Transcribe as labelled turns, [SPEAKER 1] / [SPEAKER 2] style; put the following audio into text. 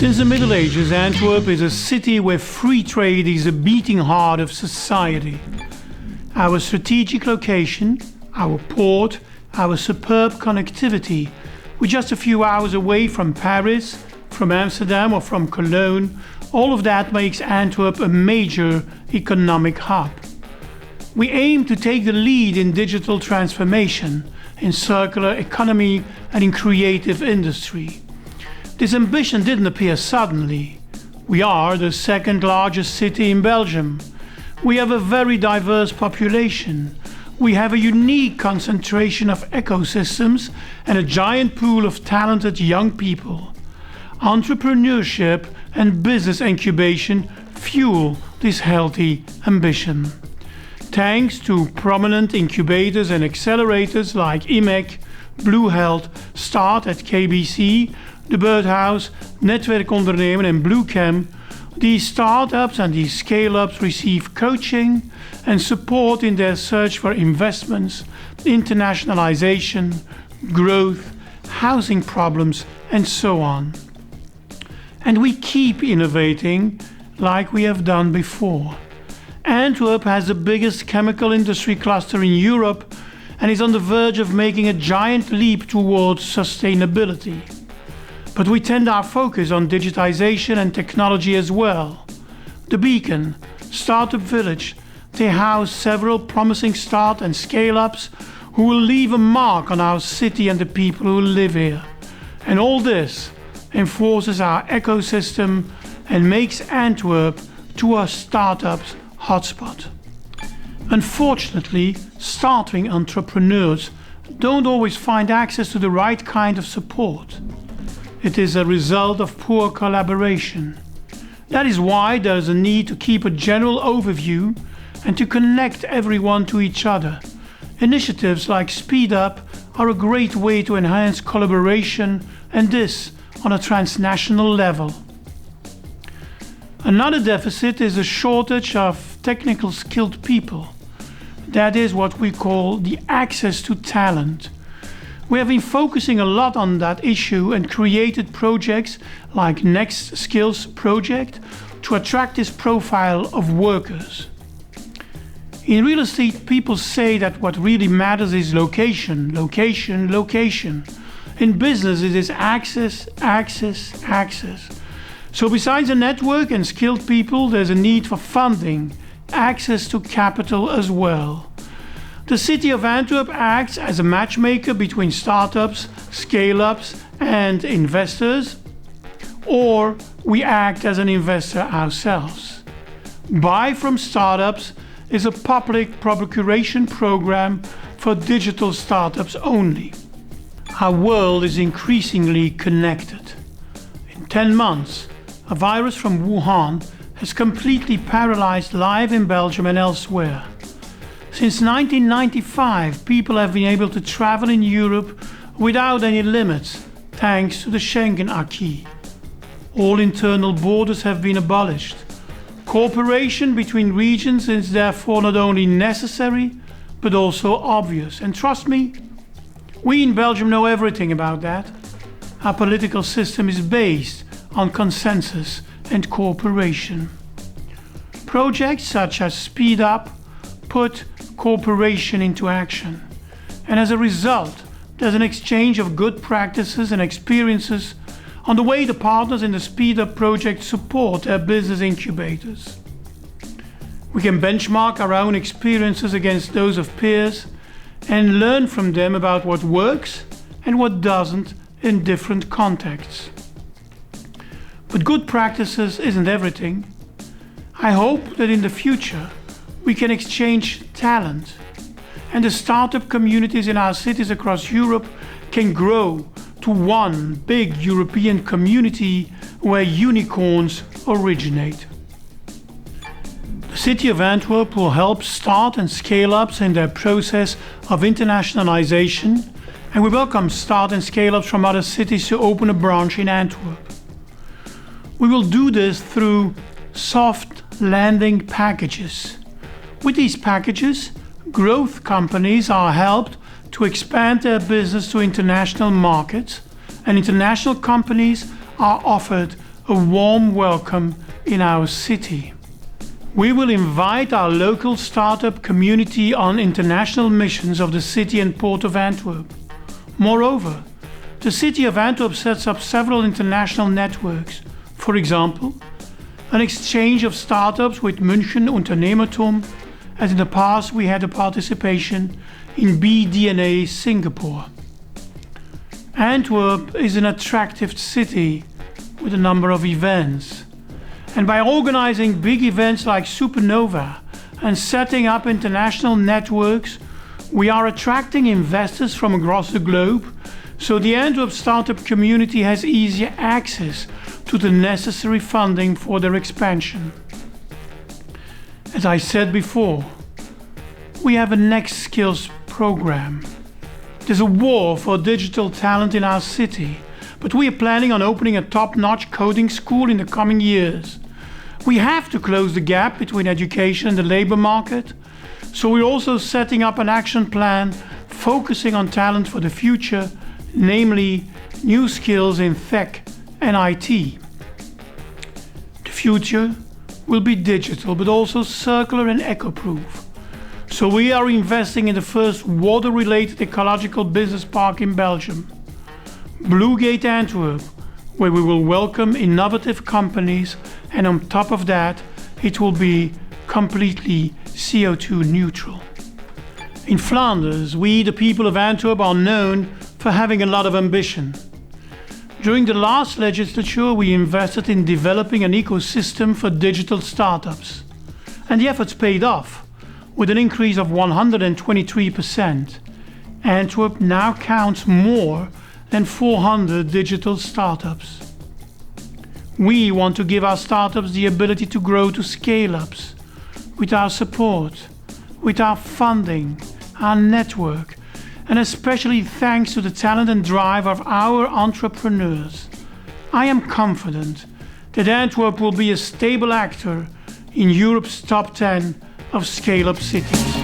[SPEAKER 1] Since the Middle Ages, Antwerp is a city where free trade is the beating heart of society. Our strategic location, our port, our superb connectivity, we're just a few hours away from Paris, from Amsterdam or from Cologne. All of that makes Antwerp a major economic hub. We aim to take the lead in digital transformation, in circular economy and in creative industry. This ambition didn't appear suddenly. We are the second largest city in Belgium. We have a very diverse population. We have a unique concentration of ecosystems and a giant pool of talented young people. Entrepreneurship and business incubation fuel this healthy ambition. Thanks to prominent incubators and accelerators like IMEC, Blue Health, Start at KBC, the Birdhouse, Netwerk Ondernemen and Bluecam, these startups and these scale-ups receive coaching and support in their search for investments, internationalization, growth, housing problems, and so on. And we keep innovating like we have done before. Antwerp has the biggest chemical industry cluster in Europe and is on the verge of making a giant leap towards sustainability. But we tend our focus on digitization and technology as well. The Beacon, Startup Village, they house several promising start and scale-ups who will leave a mark on our city and the people who live here. And all this enforces our ecosystem and makes Antwerp to a startups hotspot. Unfortunately, starting entrepreneurs don't always find access to the right kind of support. It is a result of poor collaboration. That is why there is a need to keep a general overview and to connect everyone to each other. Initiatives like Speed Up are a great way to enhance collaboration, and this on a transnational level. Another deficit is a shortage of technical skilled people. That is what we call the access to talent. We have been focusing a lot on that issue and created projects like Next Skills Project to attract this profile of workers. In real estate, people say that what really matters is location, location, location. In business, it is access, access, access. So besides a network and skilled people, there's a need for funding, access to capital as well. The city of Antwerp acts as a matchmaker between startups, scale-ups and investors, or we act as an investor ourselves. Buy from Startups is a public procuration program for digital startups only. Our world is increasingly connected. In 10 months, a virus from Wuhan has completely paralyzed life in Belgium and elsewhere. Since 1995, people have been able to travel in Europe without any limits, thanks to the Schengen acquis. All internal borders have been abolished. Cooperation between regions is therefore not only necessary, but also obvious. And trust me, we in Belgium know everything about that. Our political system is based on consensus and cooperation. Projects such as Speed Up put cooperation into action. And as a result, there's an exchange of good practices and experiences on the way the partners in the Speed Up project support their business incubators. We can benchmark our own experiences against those of peers and learn from them about what works and what doesn't in different contexts. But good practices isn't everything. I hope that in the future we can exchange talent, and the startup communities in our cities across Europe can grow to one big European community where unicorns originate. The city of Antwerp will help start and scale-ups in their process of internationalization, and we welcome start and scale-ups from other cities to open a branch in Antwerp. We will do this through soft landing packages. With these packages, growth companies are helped to expand their business to international markets, and international companies are offered a warm welcome in our city. We will invite our local startup community on international missions of the city and port of Antwerp. Moreover, the city of Antwerp sets up several international networks. For example, an exchange of startups with München Unternehmertum, as in the past we had a participation in BDNA Singapore. Antwerp is an attractive city with a number of events. And by organizing big events like Supernova and setting up international networks, we are attracting investors from across the globe, so the Antwerp startup community has easier access to the necessary funding for their expansion. As I said before, we have a Next Skills program. There's a war for digital talent in our city, but we are planning on opening a top-notch coding school in the coming years. We have to close the gap between education and the labor market, so we're also setting up an action plan focusing on talent for the future, namely new skills in tech and IT. The future will be digital, but also circular and eco-proof. So we are investing in the first water-related ecological business park in Belgium, Bluegate Antwerp, where we will welcome innovative companies, and on top of that, it will be completely CO2 neutral. In Flanders, we, the people of Antwerp, are known for having a lot of ambition. During the last legislature, we invested in developing an ecosystem for digital startups. And the efforts paid off, with an increase of 123%. Antwerp now counts more than 400 digital startups. We want to give our startups the ability to grow to scale-ups with our support, with our funding, our network, and especially thanks to the talent and drive of our entrepreneurs. I am confident that Antwerp will be a stable actor in Europe's top 10 of scale-up cities.